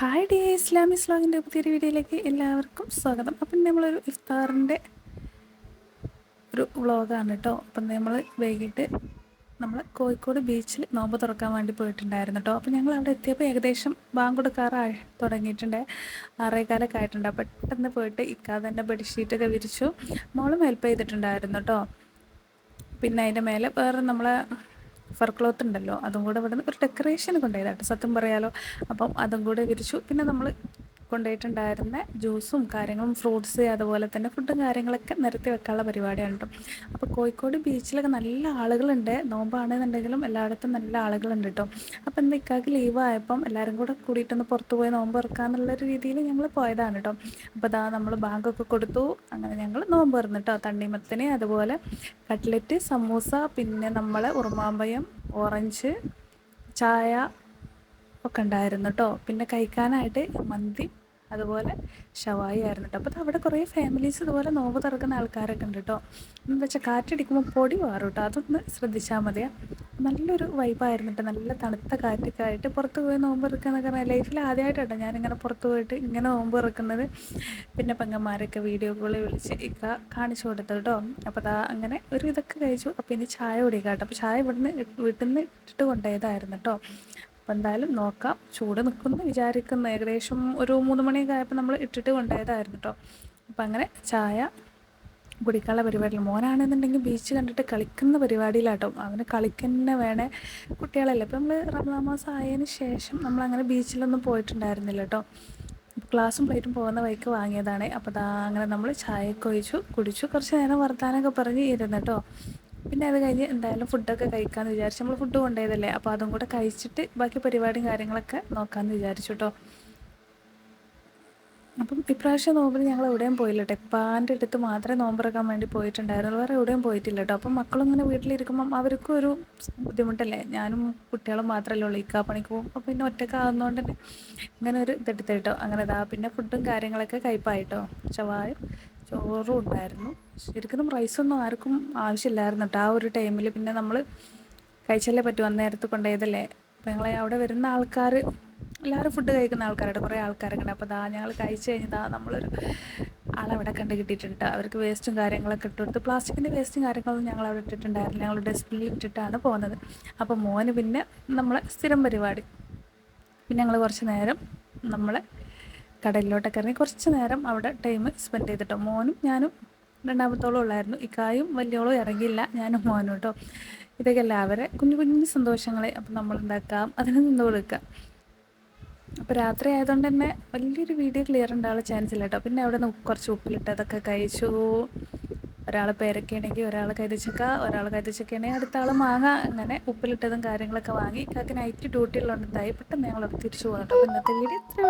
Hi day Islamic വ്ളോഗിൻ്റെ പുതിയൊരു വീഡിയോയിലേക്ക് എല്ലാവർക്കും സ്വാഗതം. അപ്പം നമ്മളൊരു ഇഫ്താറിൻ്റെ ഒരു വ്ളോഗാണ് കേട്ടോ. അപ്പം നമ്മൾ വൈകിട്ട് നമ്മൾ കോഴിക്കോട് ബീച്ചിൽ നോമ്പ് തുറക്കാൻ വേണ്ടി പോയിട്ടുണ്ടായിരുന്നു കേട്ടോ. അപ്പം ഞങ്ങൾ അവിടെ എത്തിയപ്പോൾ ഏകദേശം ബാങ്ക് കൊടുക്കാറായി തുടങ്ങിയിട്ടുണ്ട്, 6:15 ആയിട്ടുണ്ട്. പെട്ടെന്ന് പോയിട്ട് ഇക്കാതെ ബെഡ്ഷീറ്റൊക്കെ വിരിച്ചു. മോളും ഹെൽപ്പ് ചെയ്തിട്ടുണ്ടായിരുന്നു കേട്ടോ. പിന്നെ അതിൻ്റെ മേലെ വേറെ നമ്മളെ ഫർ ക്ലോത്ത് ഉണ്ടല്ലോ, അതും കൂടെ ഇവിടെ നിന്ന് ഒരു ഡെക്കറേഷൻ കൊണ്ടുപോയതാട്ടോ സത്യം പറയാലോ. അപ്പം അതും കൂടെ വിരിച്ചു. പിന്നെ നമ്മൾ കൊണ്ടുപോയിട്ടുണ്ടായിരുന്ന ജ്യൂസും കാര്യങ്ങളും ഫ്രൂട്ട്സ് അതുപോലെ തന്നെ ഫുഡും കാര്യങ്ങളൊക്കെ നിരത്തി വെക്കാനുള്ള പരിപാടിയാണ് കേട്ടോ. അപ്പോൾ കോഴിക്കോട് ബീച്ചിലൊക്കെ നല്ല ആളുകളുണ്ട്, നോമ്പാണെന്നുണ്ടെങ്കിലും എല്ലായിടത്തും നല്ല ആളുകളുണ്ട് കേട്ടോ. അപ്പോൾ എന്താ ഇക്കാക്ക് ലീവായപ്പം എല്ലാവരും കൂടെ കൂടിയിട്ടൊന്ന് പുറത്ത് പോയി നോമ്പ് തുറക്കാമെന്നുള്ളൊരു രീതിയിൽ ഞങ്ങൾ പോയതാണ് കേട്ടോ. അപ്പോൾ അതാ നമ്മൾ ബാങ്കൊക്കെ കൊടുത്തു, അങ്ങനെ ഞങ്ങൾ നോമ്പ് തുറന്നു കേട്ടോ. തണ്ണിമത്തന് അതുപോലെ കട്ട്ലറ്റ്, സമൂസ, പിന്നെ നമ്മളെ ഉറുമാമ്പയം, ഓറഞ്ച്, ചായ ഒക്കെ ഉണ്ടായിരുന്നു കേട്ടോ. പിന്നെ കഴിക്കാനായിട്ട് മന്തി അതുപോലെ ഷവായി ആയിരുന്നു കേട്ടോ. അപ്പോൾ അവിടെ കുറേ ഫാമിലീസ് ഇതുപോലെ നോമ്പ് തുറക്കുന്ന ആൾക്കാരൊക്കെ ഉണ്ട് കേട്ടോ. എന്താ വെച്ചാൽ കാറ്റടിക്കുമ്പോൾ പൊടി മാറും കേട്ടോ, അതൊന്ന് ശ്രദ്ധിച്ചാൽ മതിയെ. നല്ലൊരു വൈബായിരുന്നു കേട്ടോ, നല്ല തണുത്ത കാറ്റൊക്കെ ആയിട്ട് പുറത്ത് പോയി നോമ്പ് തുറക്കുക എന്നൊക്കെ ലൈഫിൽ ആദ്യമായിട്ടോ ഞാനിങ്ങനെ പുറത്ത് പോയിട്ട് ഇങ്ങനെ നോമ്പ് തുറക്കുന്നത്. പിന്നെ പെങ്ങന്മാരൊക്കെ വീഡിയോ കോളിൽ വിളിച്ച് ഇക്ക കാണിച്ചു കൊടുത്തു കേട്ടോ. അപ്പോൾ അതാ അങ്ങനെ ഒരു ഇതൊക്കെ കഴിച്ചു. അപ്പോൾ ഇനി ചായ കുടിക്കാം കേട്ടോ. അപ്പോൾ ചായ ഇവിടുന്ന് വീട്ടിൽ നിന്ന് ഇട്ടിട്ട് കൊണ്ടുപോയതായിരുന്നു കേട്ടോ. അപ്പോൾ എന്തായാലും നോക്കാം, ചൂട് നിൽക്കുമെന്ന് വിചാരിക്കുന്നു. ഏകദേശം ഒരു 3 മണിയൊക്കെ ആയപ്പോൾ നമ്മൾ ഇട്ടിട്ട് കൊണ്ടുപോയതായിരുന്നു കേട്ടോ. അപ്പം അങ്ങനെ ചായ കുടിക്കാനുള്ള പരിപാടിയിൽ മോനാണെന്നുണ്ടെങ്കിൽ ബീച്ച് കണ്ടിട്ട് കളിക്കുന്ന പരിപാടിയിലാട്ടോ. അവന് കളിക്കന്നെ വേണേ, കുട്ടികളല്ലേ. ഇപ്പം നമ്മൾ റമദാൻ മാസം ആയതിന് ശേഷം നമ്മളങ്ങനെ ബീച്ചിലൊന്നും പോയിട്ടുണ്ടായിരുന്നില്ല കേട്ടോ. ഗ്ലാസും പ്ലേറ്റും പോകുന്ന വഴിക്ക് വാങ്ങിയതാണ്. അപ്പോൾ അതാ അങ്ങനെ നമ്മൾ ചായയൊക്കെ ഒഴിച്ചു കുടിച്ചു, കുറച്ച് നേരം വർത്താനമൊക്കെ പറഞ്ഞ് ഇരുന്നു കേട്ടോ. പിന്നെ അത് കഴിഞ്ഞ് എന്തായാലും ഫുഡൊക്കെ കഴിക്കാമെന്ന് വിചാരിച്ചു. നമ്മൾ ഫുഡ് കൊണ്ടുപോയതല്ലേ, അപ്പോൾ അതും കൂടെ കഴിച്ചിട്ട് ബാക്കി പരിപാടിയും കാര്യങ്ങളൊക്കെ നോക്കാമെന്ന് വിചാരിച്ചു കേട്ടോ. അപ്പം ഇപ്രാവശ്യം നോമ്പിന് ഞങ്ങൾ എവിടെയും പോയില്ല കേട്ടോ. എപ്പാൻ്റെ അടുത്ത് മാത്രമേ നോമ്പറക്കാൻ വേണ്ടി പോയിട്ടുണ്ടായിരുന്നു, വേറെ എവിടെയും പോയിട്ടില്ല കേട്ടോ. അപ്പം മക്കളിങ്ങനെ വീട്ടിലിരിക്കുമ്പം അവർക്കും ഒരു ബുദ്ധിമുട്ടല്ലേ, ഞാനും കുട്ടികളും മാത്രമല്ലേ ഉള്ളൂ, ഇക്കാ പണിക്ക് പോകും. അപ്പോൾ പിന്നെ ഒറ്റക്കാവുന്നതുകൊണ്ട് തന്നെ ഇങ്ങനെ ഒരു ഇതെടുത്ത് കേട്ടോ. അങ്ങനെ ഇതാ പിന്നെ ഫുഡും കാര്യങ്ങളൊക്കെ കഴിപ്പായിട്ടോ. ചവായും ചോറും ഉണ്ടായിരുന്നു. ശരിക്കും റൈസൊന്നും ആർക്കും ആവശ്യമില്ലായിരുന്നു കേട്ടോ ആ ഒരു ടൈമിൽ. പിന്നെ നമ്മൾ കഴിച്ചല്ലേ പറ്റും, അന്നേരത്ത് കൊണ്ടുപോയതല്ലേ. അപ്പോൾ ഞങ്ങളെ അവിടെ വരുന്ന ആൾക്കാർ എല്ലാവരും ഫുഡ് കഴിക്കുന്ന ആൾക്കാരുടെ കുറേ ആൾക്കാരൊക്കെ ഉണ്ട്. അപ്പോൾ ദാ ഞങ്ങൾ കഴിച്ച് കഴിഞ്ഞാൽ നമ്മളൊരു ആളവിടെ കണ്ട് കിട്ടിയിട്ടുണ്ട്. അവർക്ക് വേസ്റ്റും കാര്യങ്ങളൊക്കെ ഇട്ട് കൊടുത്ത്, പ്ലാസ്റ്റിക്കിൻ്റെ വേസ്റ്റും കാര്യങ്ങളൊന്നും ഞങ്ങൾ അവിടെ ഇട്ടിട്ടുണ്ടായിരുന്നില്ല, ഞങ്ങൾ ഡസ്റ്റ്ബിനിൽ ഇട്ടിട്ടാണ് പോകുന്നത്. അപ്പോൾ മോന് പിന്നെ നമ്മളെ സ്ഥിരം പരിപാടി, പിന്നെ ഞങ്ങൾ കുറച്ച് നേരം നമ്മളെ കടലിലോട്ടൊക്കെ ഇറങ്ങി കുറച്ച് നേരം അവിടെ ടൈം സ്പെൻഡ് ചെയ്തിട്ടോ. മോനും ഞാനും രണ്ടാമത്തോളം ഉള്ളായിരുന്നു, ഇക്കായും വലിയോളം ഇറങ്ങിയില്ല, ഞാനും മോനും കേട്ടോ. ഇതൊക്കെ അല്ല അവരെ കുഞ്ഞു കുഞ്ഞു സന്തോഷങ്ങൾ. അപ്പം നമ്മൾ ഉണ്ടാക്കാം, അതിന് നിന്ന് കൊടുക്കുക. അപ്പോൾ രാത്രി ആയതുകൊണ്ട് തന്നെ വലിയൊരു വീഡിയോ ക്ലിയർ ഉണ്ടാകാനുള്ള ചാൻസ് ഇല്ല കേട്ടോ. പിന്നെ അവിടെ നിന്ന് കുറച്ച് ഉപ്പിലിട്ടതൊക്കെ കഴിച്ചു. ഒരാൾ പേരക്കയാണെങ്കിൽ ഒരാൾ കൈതച്ചക്ക, ഒരാൾ കൈതച്ചക്കയാണെങ്കിൽ അടുത്ത ആൾ മാങ്ങ, അങ്ങനെ ഉപ്പിലിട്ടതും കാര്യങ്ങളൊക്കെ വാങ്ങി. ഇക്കാക്ക് നൈറ്റ് ഡ്യൂട്ടിയുള്ളതുകൊണ്ടായി പെട്ടെന്ന് ഞങ്ങൾ തിരിച്ചു പോകാം കേട്ടോ. അപ്പോൾ ഇന്നത്തെ വീഡിയോ ഇത്രയും